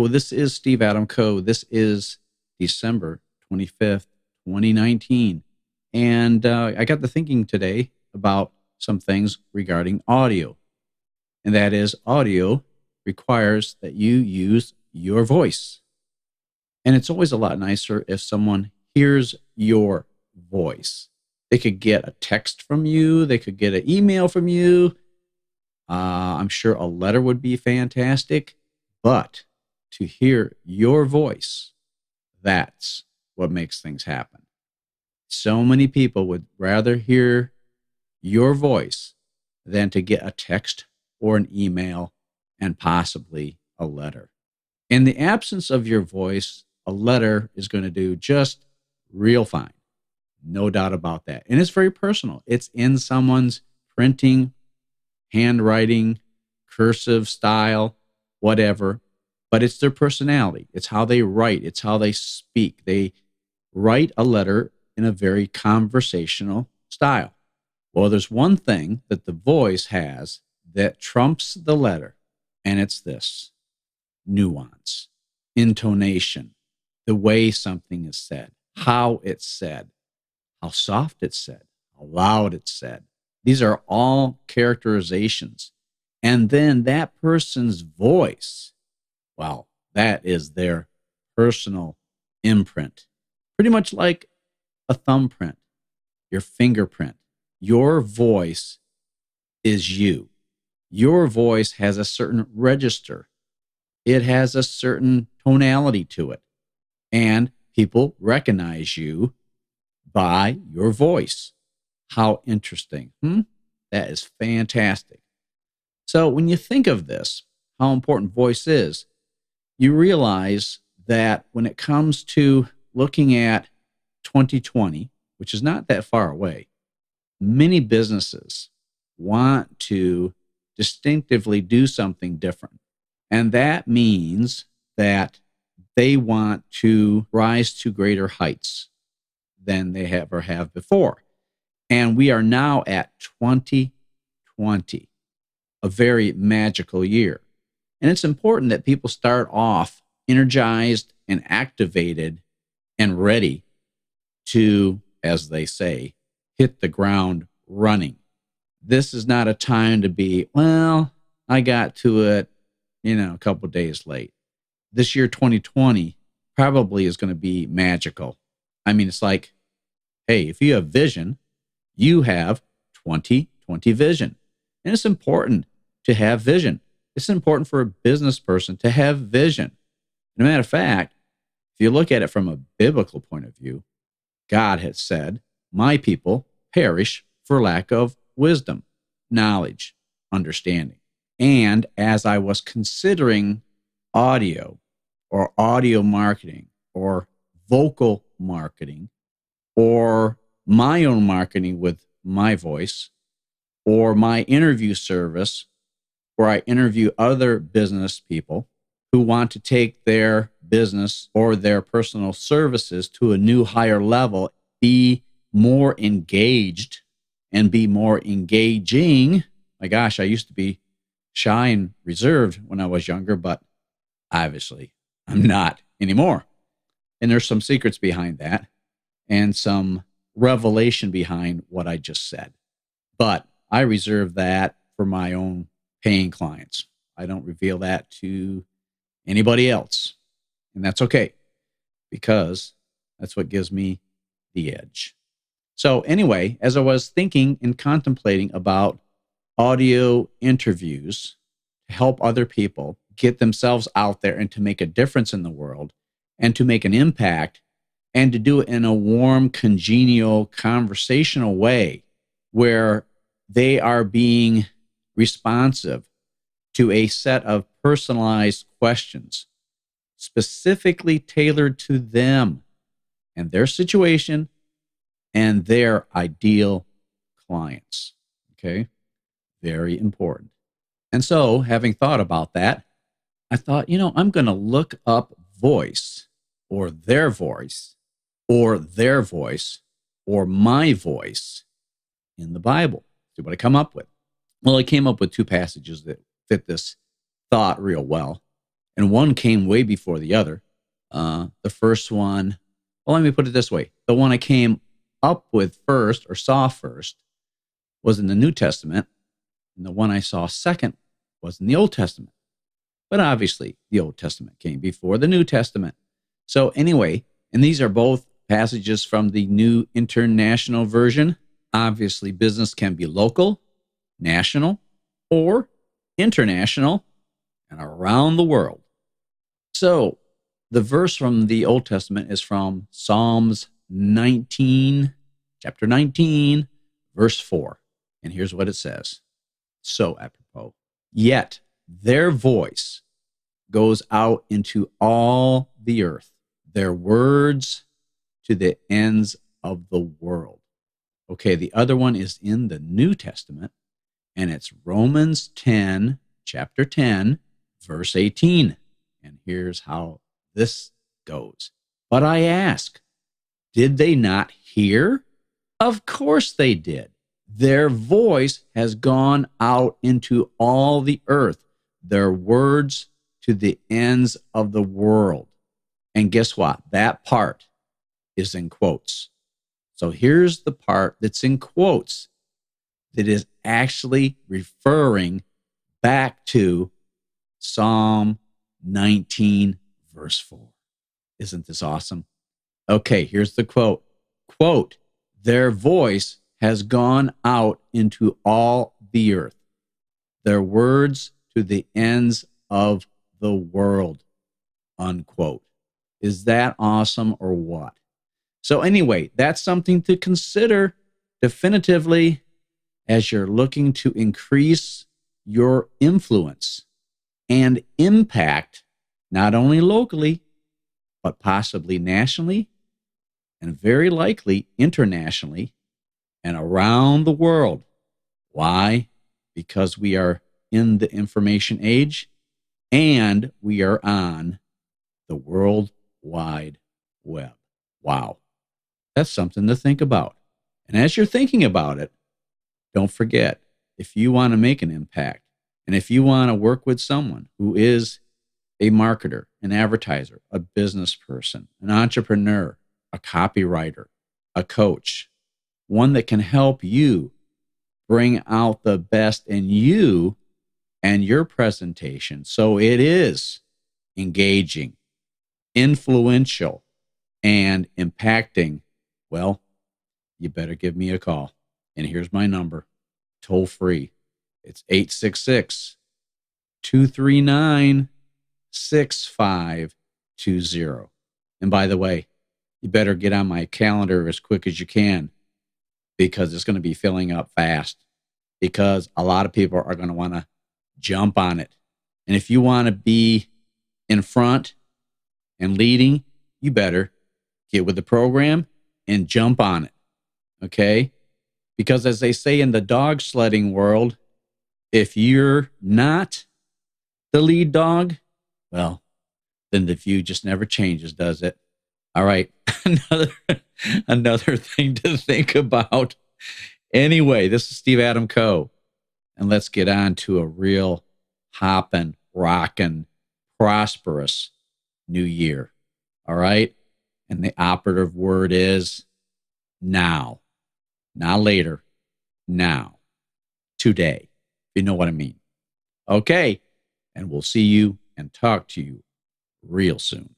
Hello, this is Steve Adamko. This is December 25th, 2019. And I got to thinking today about some things regarding audio. And that is, audio requires that you use your voice. And it's always a lot nicer if someone hears your voice. They could get a text from you, they could get an email from you. I'm sure a letter would be fantastic, but to hear your voice, that's what makes things happen. So many people would rather hear your voice than to get a text or an email and possibly a letter. In the absence of your voice, a letter is going to do just real fine. No doubt about that. And it's very personal. It's in someone's printing, handwriting, cursive style, whatever. But it's their personality. It's how they write. It's how they speak. They write a letter in a very conversational style. Well, there's one thing that the voice has that trumps the letter, and it's this: nuance, intonation, the way something is said, how it's said, how soft it's said, how loud it's said. These are all characterizations. And then that person's voice, well, that is their personal imprint. Pretty much like a thumbprint, your fingerprint. Your voice is you. Your voice has a certain register. It has a certain tonality to it. And people recognize you by your voice. How interesting. That is fantastic. So when you think of this, how important voice is, you realize that when it comes to looking at 2020, which is not that far away, many businesses want to distinctively do something different. And that means that they want to rise to greater heights than they ever have before. And we are now at 2020, a very magical year. And it's important that people start off energized and activated and ready to, as they say, hit the ground running. This is not a time to be, well, I got to it, a couple of days late. This year, 2020, probably is going to be magical. I mean, it's like, hey, if you have vision, you have 2020 vision. And it's important to have vision. It's important for a business person to have vision. As a matter of fact, if you look at it from a biblical point of view, God had said, my people perish for lack of wisdom, knowledge, understanding. And as I was considering audio or audio marketing or vocal marketing or my own marketing with my voice or my interview service where I interview other business people who want to take their business or their personal services to a new higher level, be more engaged and be more engaging. My gosh, I used to be shy and reserved when I was younger, but obviously I'm not anymore. And there's some secrets behind that and some revelation behind what I just said. But I reserve that for my own paying clients. I don't reveal that to anybody else. And that's okay, because that's what gives me the edge. So anyway, as I was thinking and contemplating about audio interviews to help other people get themselves out there and to make a difference in the world and to make an impact and to do it in a warm, congenial, conversational way where they are being responsive to a set of personalized questions specifically tailored to them and their situation and their ideal clients. Okay? Very important. And so, having thought about that, I thought, I'm going to look up voice or their voice or their voice or my voice in the Bible. See what I come up with. Well, I came up with two passages that fit this thought real well. and one came way before the other. The first one, well, let me put it this way. The one I came up with first or saw first was in the New Testament, and the one I saw second was in the Old Testament. But obviously, the Old Testament came before the New Testament. So anyway, and these are both passages from the New International Version. Obviously, business can be local, national, or international, and around the world. So the verse from the Old Testament is from Psalms 19, chapter 19, verse 4. And here's what it says. So apropos. Yet their voice goes out into all the earth, their words to the ends of the world. Okay, the other one is in the New Testament, and it's Romans 10, chapter 10, verse 18. And here's how this goes. But I ask, did they not hear? Of course they did. Their voice has gone out into all the earth, their words to the ends of the world. And guess what? That part is in quotes. So here's the part that's in quotes that is actually referring back to Psalm 19, verse 4. Isn't this awesome? Okay, here's the quote. Quote, their voice has gone out into all the earth, their words to the ends of the world, unquote. Is that awesome or what? So anyway, that's something to consider definitively as you're looking to increase your influence and impact, not only locally, but possibly nationally, and very likely internationally, and around the world. Why? Because we are in the information age, and we are on the World Wide Web. Wow. That's something to think about. And as you're thinking about it, don't forget, if you want to make an impact, and if you want to work with someone who is a marketer, an advertiser, a business person, an entrepreneur, a copywriter, a coach, one that can help you bring out the best in you and your presentation so it is engaging, influential, and impacting, well, you better give me a call. And here's my number, toll free. It's 866 239 6520. And by the way, you better get on my calendar as quick as you can because it's going to be filling up fast because a lot of people are going to want to jump on it. And if you want to be in front and leading, you better get with the program and jump on it. Okay? Because as they say in the dog sledding world, if you're not the lead dog, well, then the view just never changes, does it? All right. Another thing to think about. Anyway, this is Steve Adamko, and let's get on to a real hopping, rocking, prosperous new year. All right. And the operative word is now, not later, now, today. You know what I mean? Okay. And we'll see you and talk to you real soon.